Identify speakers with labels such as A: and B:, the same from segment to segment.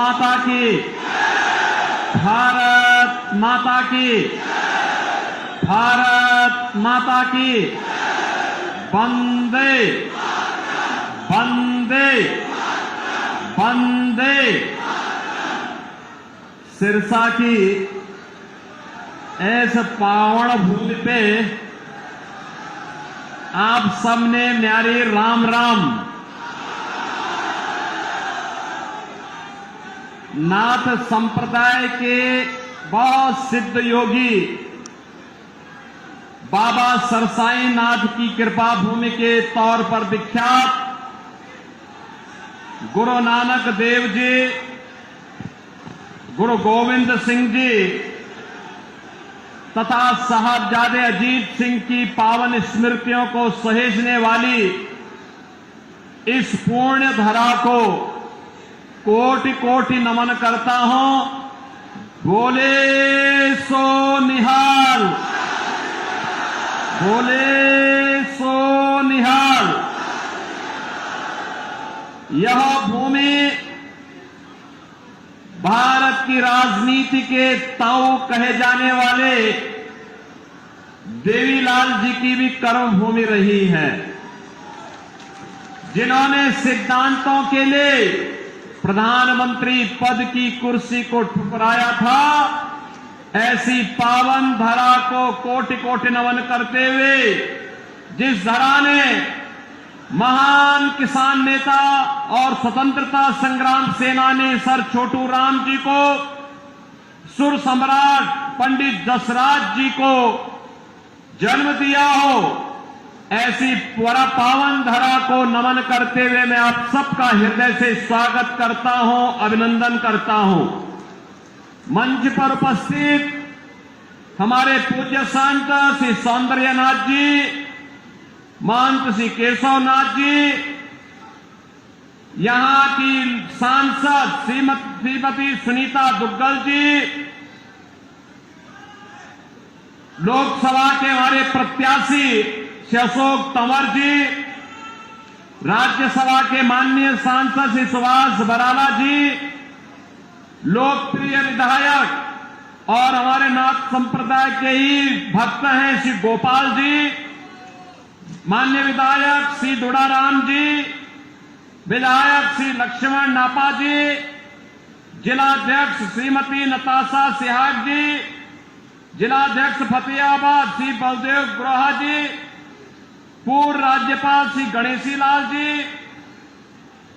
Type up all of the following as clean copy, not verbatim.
A: माता की, भारत माता की, भारत माता की। वंदे वंदे वंदे। सिरसा की इस पावन भूमि पे आप सबने न्यारी राम राम। नाथ संप्रदाय के बहुत सिद्ध योगी बाबा सरसाई नाथ की कृपा भूमि के तौर पर विख्यात गुरु नानक देव जी, गुरु गोविंद सिंह जी तथा साहबजादे अजीत सिंह की पावन स्मृतियों को सहेजने वाली इस पुण्य धरा को कोटि कोटि नमन करता हूं। बोले सो निहाल, बोले सो निहाल। यह भूमि भारत की राजनीति के ताऊ कहे जाने वाले देवीलाल जी की भी कर्म भूमि रही है, जिन्होंने सिद्धांतों के लिए प्रधानमंत्री पद की कुर्सी को ठुकराया था। ऐसी पावन धरा को कोटि कोटि नमन करते हुए, जिस धरा ने महान किसान नेता और स्वतंत्रता संग्राम सेनानी सर छोटू राम जी को, सुर सम्राट पंडित जसराज जी को जन्म दिया हो, ऐसी पावन धरा को नमन करते हुए मैं आप सबका हृदय से स्वागत करता हूं, अभिनंदन करता हूं। मंच पर उपस्थित हमारे पूज्य संत श्री सौंदर्यनाथ जी, महंत श्री केशवनाथ जी, यहां की सांसद श्रीमती सुनीता दुग्गल जी, लोकसभा के हमारे प्रत्याशी श्री अशोक तंवर जी, राज्यसभा के माननीय सांसद श्री सुभाष बराला जी, लोकप्रिय विधायक और हमारे नाथ संप्रदाय के ही भक्त हैं श्री गोपाल जी, माननीय विधायक श्री दुड़ाराम जी, विधायक श्री लक्ष्मण नापा जी, जिलाध्यक्ष श्रीमती नताशा सिहाग जी, जिलाध्यक्ष फतेहाबाद श्री बलदेव ग्रोहा जी, पूर्व राज्यपाल श्री गणेशी लाल जी,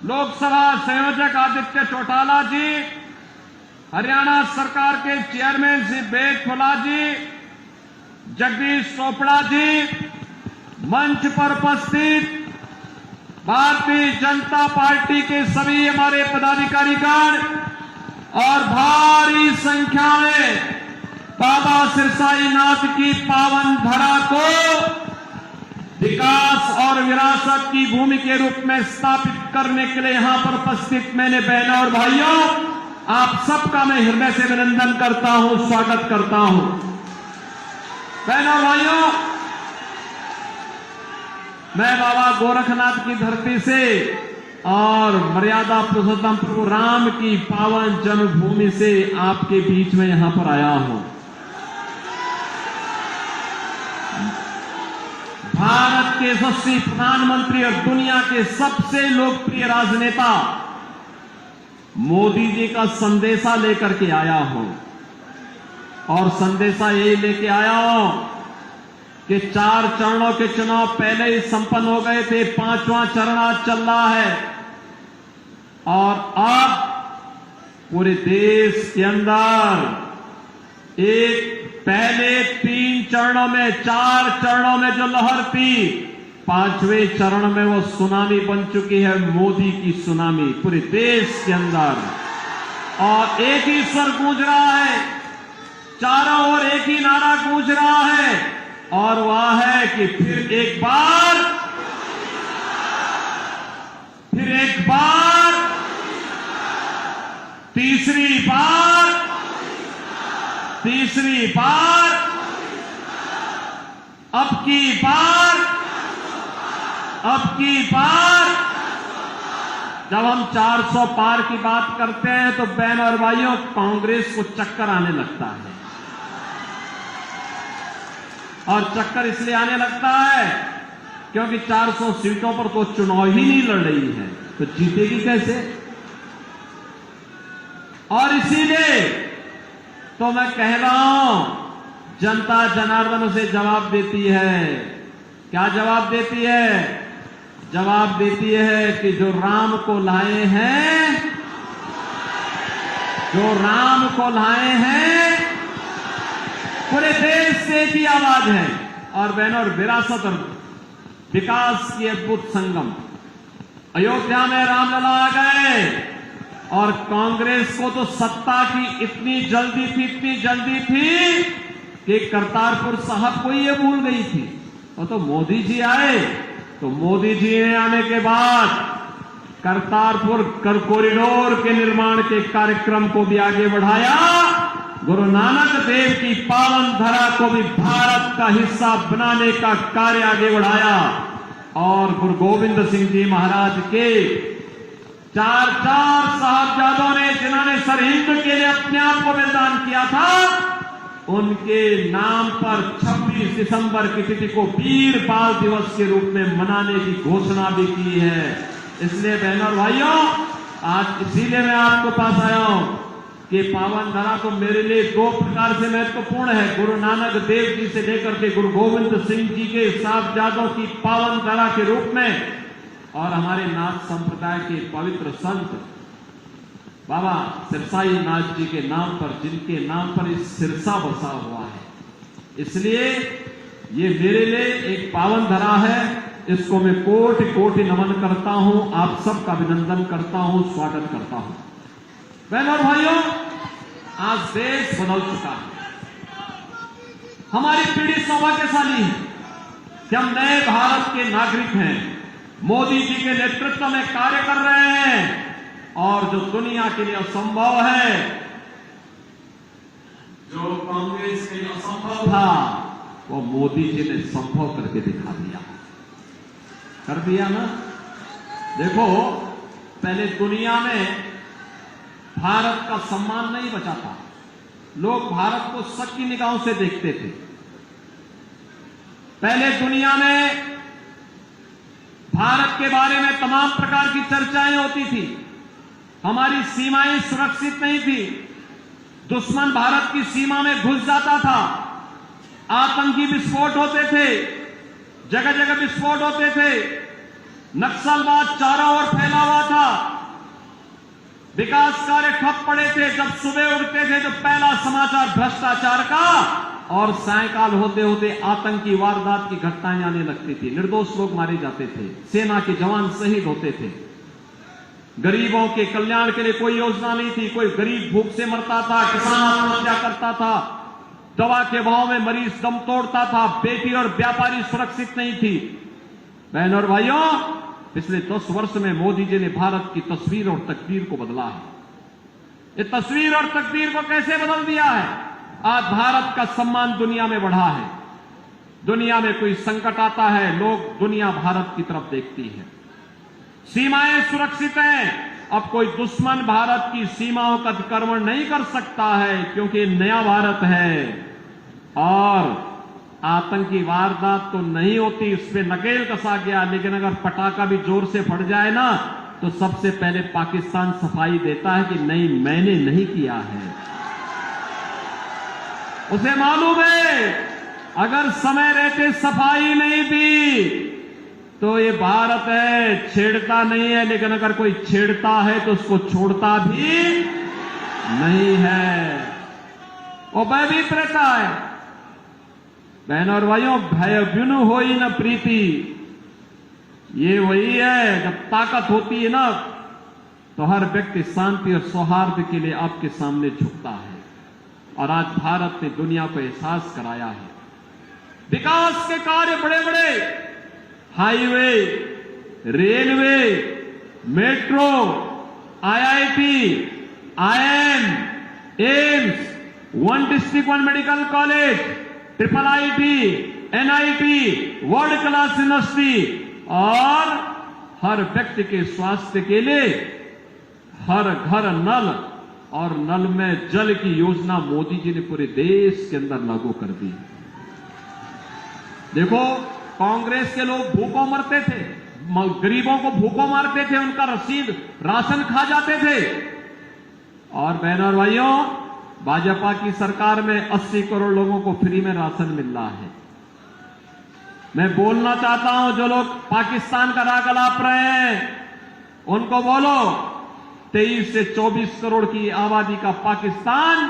A: लोकसभा संयोजक आदित्य चौटाला जी, हरियाणा सरकार के चेयरमैन श्री बेग फुला जी, जगदीश चोपड़ा जी, मंच पर उपस्थित भारतीय जनता पार्टी के सभी हमारे पदाधिकारीगण और भारी संख्या में बाबा सिरसाई नाथ की पावन धरा को विकास और विरासत की भूमि के रूप में स्थापित करने के लिए यहां पर उपस्थित मैंने बहनों और भाइयों, आप सबका मैं हृदय से अभिनंदन करता हूं, स्वागत करता हूं। बहनों भाइयों, मैं बाबा गोरखनाथ की धरती से और मर्यादा पुरुषोत्तम प्रभु राम की पावन जन्मभूमि से आपके बीच में यहां पर आया हूं। भारत के यशस्वी प्रधानमंत्री और दुनिया के सबसे लोकप्रिय राजनेता मोदी जी का संदेशा लेकर के आया हूं, और संदेशा यही लेके आया हूं कि 4 चरणों के चुनाव पहले ही संपन्न हो गए थे, 5वां चरण आज चल रहा है, और अब पूरे देश के अंदर एक पहले 3 चरणों में 4 चरणों में जो लहर थी, 5वें चरण में वो सुनामी बन चुकी है, मोदी की सुनामी पूरे देश के अंदर। और एक ही स्वर गूंज रहा है, चारों ओर एक ही नारा गूंज रहा है, और वह है कि फिर एक बार, तीसरी बार, अब की बार जब हम 400 पार की बात करते हैं तो बहन और भाइयों कांग्रेस को चक्कर आने लगता है। और चक्कर इसलिए आने लगता है क्योंकि 400 सीटों पर तो चुनाव ही नहीं लड़ रही है, तो जीतेगी कैसे। और इसीलिए तो मैं कह रहा हूं, जनता जनार्दन से जवाब देती है। क्या जवाब देती है? जवाब देती है कि जो राम को लाए हैं, जो राम को लाए हैं, पूरे देश से एक ही आवाज है। और बहनों, और विरासत और विकास की अद्भुत संगम। अयोध्या में रामलला आ गए और कांग्रेस को तो सत्ता की इतनी जल्दी थी कि करतारपुर साहब को ये भूल गई थी। और तो मोदी जी आए, तो मोदी जी ने आने के बाद करतारपुर कॉरिडोर के निर्माण के कार्यक्रम को भी आगे बढ़ाया। गुरु नानक देव की पावन धरा को भी भारत का हिस्सा बनाने का कार्य आगे बढ़ाया। और गुरु गोविंद सिंह जी महाराज के 4 साहबजादों ने, जिन्होंने सरहिंद के लिए अपने आप को बलिदान किया था, उनके नाम पर 26 दिसंबर की तिथि को वीर बाल दिवस के रूप में मनाने की घोषणा भी की है। इसलिए बहनों और भाइयों, आज इसीलिए मैं आपको पास आया हूं कि पावन धरा तो मेरे लिए 2 प्रकार से महत्वपूर्ण है। गुरु नानक देव जी से लेकर के गुरु गोविंद सिंह जी के साहबजादों की पावन धरा के रूप में, और हमारे नाथ संप्रदाय के पवित्र संत बाबा सिरसाई नाथ जी के नाम पर, जिनके नाम पर इस सिरसा बसा हुआ है। इसलिए ये मेरे लिए एक पावन धरा है। इसको मैं कोटि कोटि नमन करता हूं, आप सबका अभिनंदन करता हूं, स्वागत करता हूं। बहनों और भाइयों, आज देश बदल चुका है। हमारी पीढ़ी सौभाग्यशाली है कि हम नए भारत के नागरिक हैं। मोदी जी के नेतृत्व में कार्य कर रहे हैं और जो दुनिया के लिए असंभव है, जो कांग्रेस के लिए असंभव था, वो मोदी जी ने संभव करके दिखा दिया। कर दिया ना। देखो, पहले दुनिया में भारत का सम्मान नहीं बचा था। लोग भारत को शक की निगाहों से देखते थे। पहले दुनिया में भारत के बारे में तमाम प्रकार की चर्चाएं होती थी। हमारी सीमाएं सुरक्षित नहीं थी। दुश्मन भारत की सीमा में घुस जाता था। आतंकी विस्फोट होते थे, जगह जगह विस्फोट होते थे। नक्सलवाद चारों ओर फैला हुआ था। विकास कार्य ठप पड़े थे। जब सुबह उठते थे तो पहला समाचार भ्रष्टाचार का, और सायंकाल होते होते आतंकी वारदात की घटनाएं आने लगती थी। निर्दोष लोग मारे जाते थे, सेना के जवान शहीद होते थे। गरीबों के कल्याण के लिए कोई योजना नहीं थी। कोई गरीब भूख से मरता था, किसान आत्महत्या करता था, दवा के भाव में मरीज दम तोड़ता था, बेटी और व्यापारी सुरक्षित नहीं थी। बहनों और भाइयों, पिछले 10 वर्ष में मोदी जी ने भारत की तस्वीर और तकदीर को बदला है। ये तस्वीर और तकदीर को कैसे बदल दिया है? आज भारत का सम्मान दुनिया में बढ़ा है। दुनिया में कोई संकट आता है, लोग दुनिया भारत की तरफ देखती है। सीमाएं सुरक्षित हैं। अब कोई दुश्मन भारत की सीमाओं का अतिक्रमण नहीं कर सकता है, क्योंकि नया भारत है। और आतंकी वारदात तो नहीं होती, इस पे नकेल कसा गया। लेकिन अगर पटाखा भी जोर से फट जाए ना, तो सबसे पहले पाकिस्तान सफाई देता है कि नहीं, मैंने नहीं किया है। उसे मालूम है अगर समय रहते सफाई नहीं दी तो ये भारत है, छेड़ता नहीं है। लेकिन अगर कोई छेड़ता है तो उसको छोड़ता भी नहीं है, वो भयभीत रहता है। बहनों और भाइयों, भय बिनु होई न प्रीति, ये वही है। जब ताकत होती है ना, तो हर व्यक्ति शांति और सौहार्द के लिए आपके सामने झुकता है। और आज भारत ने दुनिया को एहसास कराया है। विकास के कार्य बड़े बड़े, highway, railway, metro, IIT, IIM, AIIMS, 1 district 1 medical college, IIIT, NIT, world class university और हर व्यक्ति के स्वास्थ्य के लिए हर घर नल और नल में जल की योजना मोदी जी ने पूरे देश के अंदर लागू कर दी। देखो, कांग्रेस के लोग भूखों मरते थे, गरीबों को भूखों मारते थे, उनका राशन खा जाते थे। और बहनों और भाइयों, भाजपा की सरकार में 80 करोड़ लोगों को फ्री में राशन मिल रहा है। मैं बोलना चाहता हूं, जो लोग पाकिस्तान का राग अलाप रहे हैं, उनको बोलो 23 से 24 करोड़ की आबादी का पाकिस्तान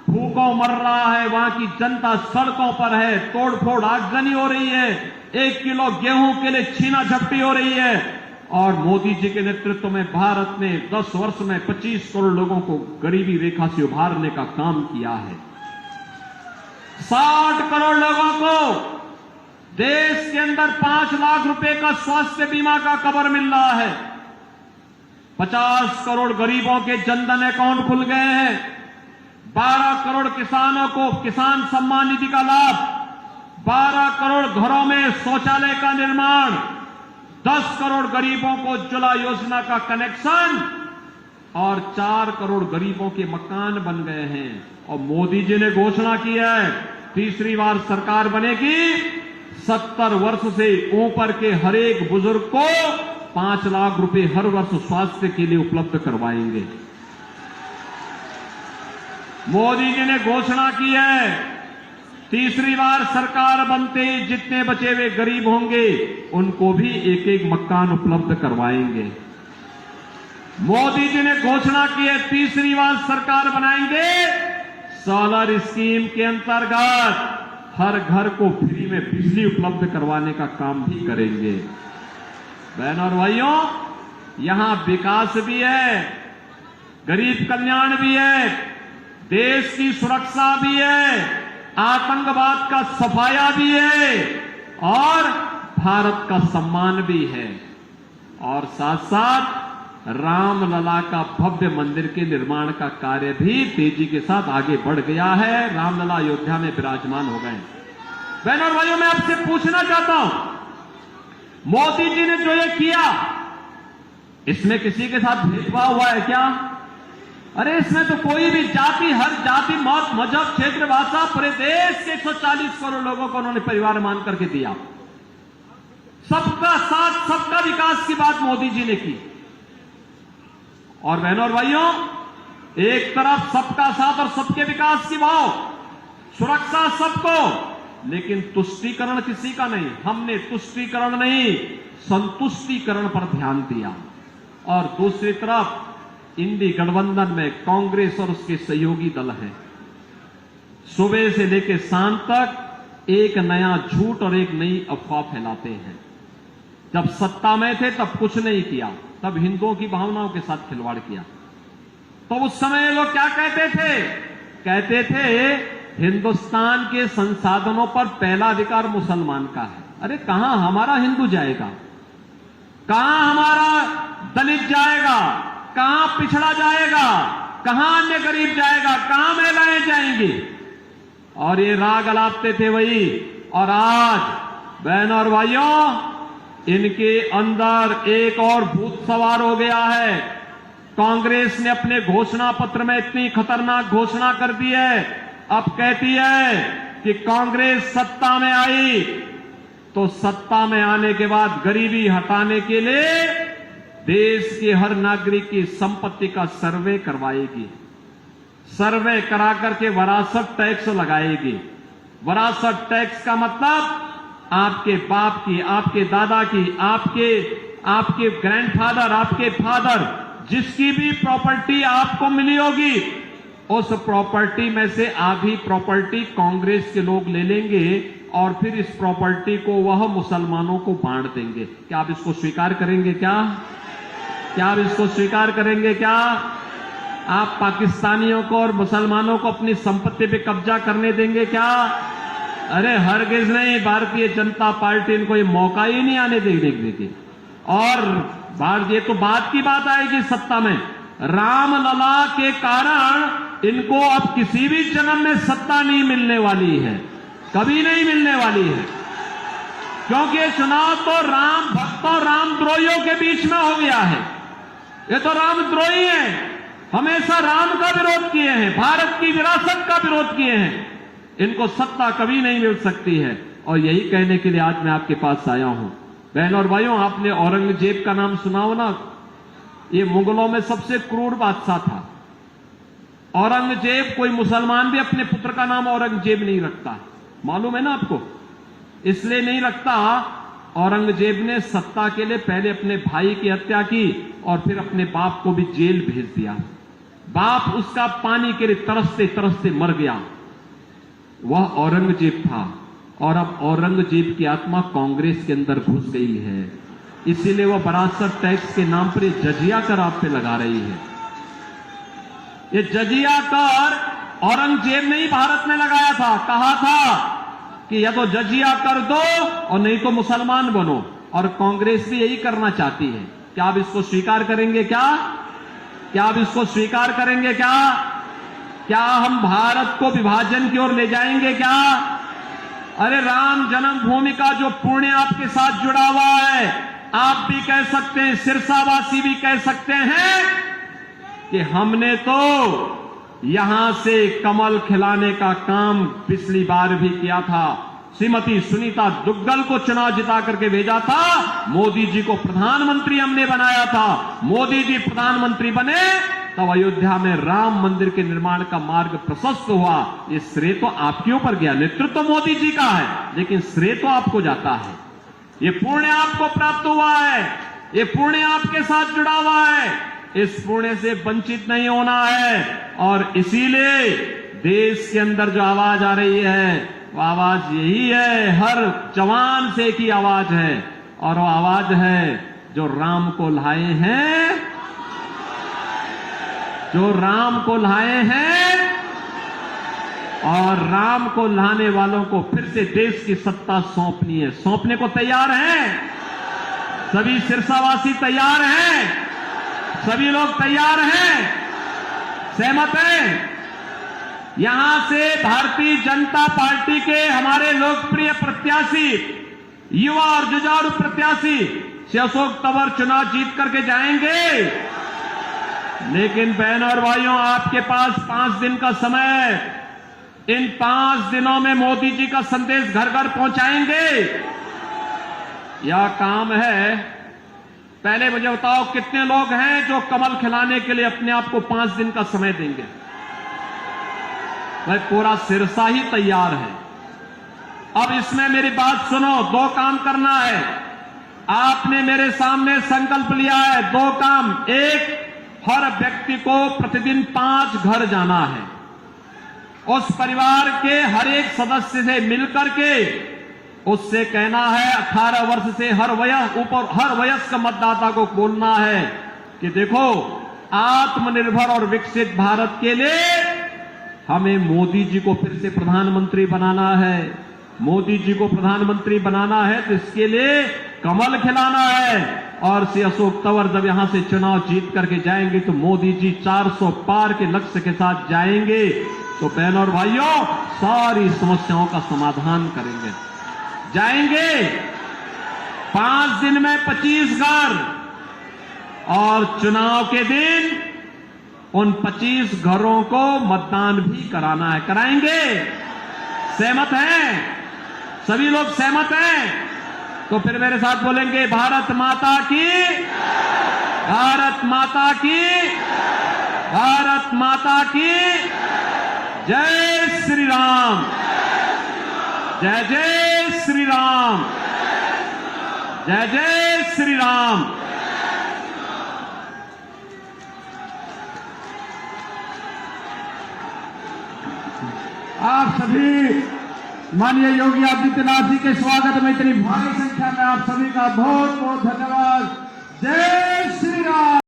A: भूखों मर रहा है। वहां की जनता सड़कों पर है, तोड़फोड़ आगजनी हो रही है, 1 किलो गेहूं के लिए छीना झपटी हो रही है। और मोदी जी के नेतृत्व में भारत ने 10 वर्ष में 25 करोड़ लोगों को गरीबी रेखा से उभारने का काम किया है। 60 करोड़ लोगों को देश के अंदर 5 लाख रुपए का स्वास्थ्य बीमा का कवर मिल रहा है। 50 करोड़ गरीबों के जनधन अकाउंट खुल गए हैं। 12 करोड़ किसानों को किसान सम्मान निधि का लाभ, 12 करोड़ घरों में शौचालय का निर्माण, 10 करोड़ गरीबों को उज्ज्वला योजना का कनेक्शन और 4 करोड़ गरीबों के मकान बन गए हैं। और मोदी जी ने घोषणा की है, तीसरी बार सरकार बनेगी, 70 वर्ष से ऊपर के हर एक बुजुर्ग को 5 लाख रुपए हर वर्ष स्वास्थ्य के लिए उपलब्ध करवाएंगे। मोदी जी ने घोषणा की है, तीसरी बार सरकार बनते ही जितने बचे हुए गरीब होंगे उनको भी एक एक मकान उपलब्ध करवाएंगे। मोदी जी ने घोषणा की है, तीसरी बार सरकार बनाएंगे, सोलर स्कीम के अंतर्गत हर घर को फ्री में बिजली उपलब्ध करवाने का काम भी करेंगे। बहनों और भाइयों, यहां विकास भी है, गरीब कल्याण भी है, देश की सुरक्षा भी है, आतंकवाद का सफाया भी है और भारत का सम्मान भी है। और साथ साथ रामलला का भव्य मंदिर के निर्माण का कार्य भी तेजी के साथ आगे बढ़ गया है। रामलला अयोध्या में विराजमान हो गए। बहनों और भाइयों, मैं आपसे पूछना चाहता हूं, मोदी जी ने जो ये किया, इसमें किसी के साथ भेदभाव हुआ है क्या? अरे इसमें तो कोई भी जाति, हर जाति, मत, मजहब, क्षेत्र, भाषा, पूरे देश के 140 करोड़ लोगों को उन्होंने परिवार मान करके दिया। सबका साथ, सबका विकास की बात मोदी जी ने की। और बहनों और भाइयों, एक तरफ सबका साथ और सबके विकास की भाव, सुरक्षा सबको, लेकिन तुष्टीकरण किसी का नहीं। हमने तुष्टीकरण नहीं, संतुष्टीकरण पर ध्यान दिया। और दूसरी तरफ इंडी गठबंधन में कांग्रेस और उसके सहयोगी दल हैं, सुबह से लेकर शाम तक एक नया झूठ और एक नई अफवाह फैलाते हैं। जब सत्ता में थे तब कुछ नहीं किया, तब हिंदुओं की भावनाओं के साथ खिलवाड़ किया। तो उस समय लोग क्या कहते थे? कहते थे हिंदुस्तान के संसाधनों पर पहला अधिकार मुसलमान का है। अरे कहां हमारा हिंदू जाएगा, कहां हमारा दलित जाएगा, कहां पिछड़ा जाएगा, कहां अन्य गरीब जाएगा, कहां महिलाएं जाएंगी? और ये राग अलापते थे वही। और आज बहनों और भाइयों, इनके अंदर एक और भूत सवार हो गया है। कांग्रेस ने अपने घोषणा पत्र में इतनी खतरनाक घोषणा कर दी है, अब कहती है कि कांग्रेस सत्ता में आई तो सत्ता में आने के बाद गरीबी हटाने के लिए देश के हर नागरिक की संपत्ति का सर्वे करवाएगी। सर्वे करा करके विरासत टैक्स लगाएगी। विरासत टैक्स का मतलब आपके बाप की, आपके दादा की, आपके ग्रैंडफादर, आपके फादर, जिसकी भी प्रॉपर्टी आपको मिली होगी, उस प्रॉपर्टी में से आधी प्रॉपर्टी कांग्रेस के लोग ले लेंगे और फिर इस प्रॉपर्टी को वह मुसलमानों को बांट देंगे। क्या आप इसको स्वीकार करेंगे? क्या आप इसको स्वीकार करेंगे? क्या आप पाकिस्तानियों को और मुसलमानों को अपनी संपत्ति पे कब्जा करने देंगे? क्या? अरे हरगिज नहीं, भारतीय जनता पार्टी इनको ये मौका ही नहीं आने देगी। और ये तो बात की बात आएगी सत्ता में। रामलला के कारण इनको अब किसी भी जन्म में सत्ता नहीं मिलने वाली है, कभी नहीं मिलने वाली है। क्योंकि ये चुनाव तो राम भक्तों रामद्रोहियों के बीच में हो गया है। ये तो रामद्रोही हैं, हमेशा राम का विरोध किए हैं, भारत की विरासत का विरोध किए हैं। इनको सत्ता कभी नहीं मिल सकती है। और यही कहने के लिए आज मैं आपके पास आया हूं। बहन और भाइयों, आपने औरंगजेब का नाम सुना हो ना? ये मुगलों में सबसे क्रूर बादशाह था। औरंगजेब, कोई मुसलमान भी अपने पुत्र का नाम औरंगजेब नहीं रखता, मालूम है ना आपको? इसलिए नहीं रखता, औरंगजेब ने सत्ता के लिए पहले अपने भाई की हत्या की और फिर अपने बाप को भी जेल भेज दिया। बाप उसका पानी के लिए तरसते तरसते मर गया। वह औरंगजेब था। और अब औरंगजेब की आत्मा कांग्रेस के अंदर घुस गई है, इसीलिए वह विरासत टैक्स के नाम पर जजिया कर आप पे लगा रही है। ये जजिया कर औरंगजेब ने ही भारत में लगाया था। कहा था कि या तो जजिया कर दो और नहीं तो मुसलमान बनो। और कांग्रेस भी यही करना चाहती है। क्या आप इसको स्वीकार करेंगे? क्या आप इसको स्वीकार करेंगे? क्या हम भारत को विभाजन की ओर ले जाएंगे? क्या? अरे राम जन्मभूमि का जो पुण्य आपके साथ जुड़ा हुआ है, आप भी कह सकते हैं, सिरसावासी भी कह सकते हैं कि हमने तो यहां से कमल खिलाने का काम पिछली बार भी किया था। श्रीमती सुनीता दुग्गल को चुनाव जिता करके भेजा था। मोदी जी को प्रधानमंत्री हमने बनाया था। मोदी जी प्रधानमंत्री बने तब अयोध्या में राम मंदिर के निर्माण का मार्ग प्रशस्त हुआ। ये श्रेय तो आपके ऊपर गया। नेतृत्व तो मोदी जी का है, लेकिन श्रेय तो आपको जाता है। ये पुण्य आपको प्राप्त हुआ है, ये पुण्य आपके साथ जुड़ा हुआ है। इस पुण्य से वंचित नहीं होना है। और इसीलिए देश के अंदर जो आवाज आ रही है, वो आवाज यही है, हर जवान से की आवाज है। और वो आवाज है जो राम को लाए हैं, जो राम को लाए हैं। और राम को लाने वालों को फिर से देश की सत्ता सौंपनी है। सौंपने को तैयार हैं? सभी सिरसावासी तैयार हैं? सभी लोग तैयार हैं? सहमत हैं? यहां से भारतीय जनता पार्टी के हमारे लोकप्रिय प्रत्याशी, युवा और जुझारू प्रत्याशी श्री अशोक तंवर चुनाव जीत करके जाएंगे। लेकिन बहनों और भाइयों, आपके पास 5 दिन का समय है। इन 5 दिनों में मोदी जी का संदेश घर घर पहुंचाएंगे। यह काम है। पहले मुझे बताओ, कितने लोग हैं जो कमल खिलाने के लिए अपने आप को 5 दिन का समय देंगे? भाई पूरा सिरसा ही तैयार है। अब इसमें मेरी बात सुनो, 2 काम करना है। आपने मेरे सामने संकल्प लिया है 2 काम। एक, हर व्यक्ति को प्रतिदिन 5 घर जाना है। उस परिवार के हर एक सदस्य से मिलकर के उससे कहना है, 18 वर्ष से हर वयस्क मतदाता को बोलना है कि देखो, आत्मनिर्भर और विकसित भारत के लिए हमें मोदी जी को फिर से प्रधानमंत्री बनाना है। मोदी जी को प्रधानमंत्री बनाना है तो इसके लिए कमल खिलाना है। और श्री अशोक तंवर जब यहां से चुनाव जीत करके जाएंगे तो मोदी जी 400 पार के लक्ष्य के साथ जाएंगे। तो बहनों और भाइयों, सारी समस्याओं का समाधान करेंगे। जाएंगे 5 दिन में 25 घर। और चुनाव के दिन उन 25 घरों को मतदान भी कराना है। कराएंगे? सहमत हैं? सभी लोग सहमत हैं? तो फिर मेरे साथ बोलेंगे, भारत माता की, भारत माता की, भारत माता की जय श्री राम, जय जय श्री राम, जय जय श्री राम।
B: आप सभी माननीय योगी आदित्यनाथ जी के स्वागत में इतनी भारी संख्या में आप सभी का बहुत बहुत धन्यवाद। जय श्री राम।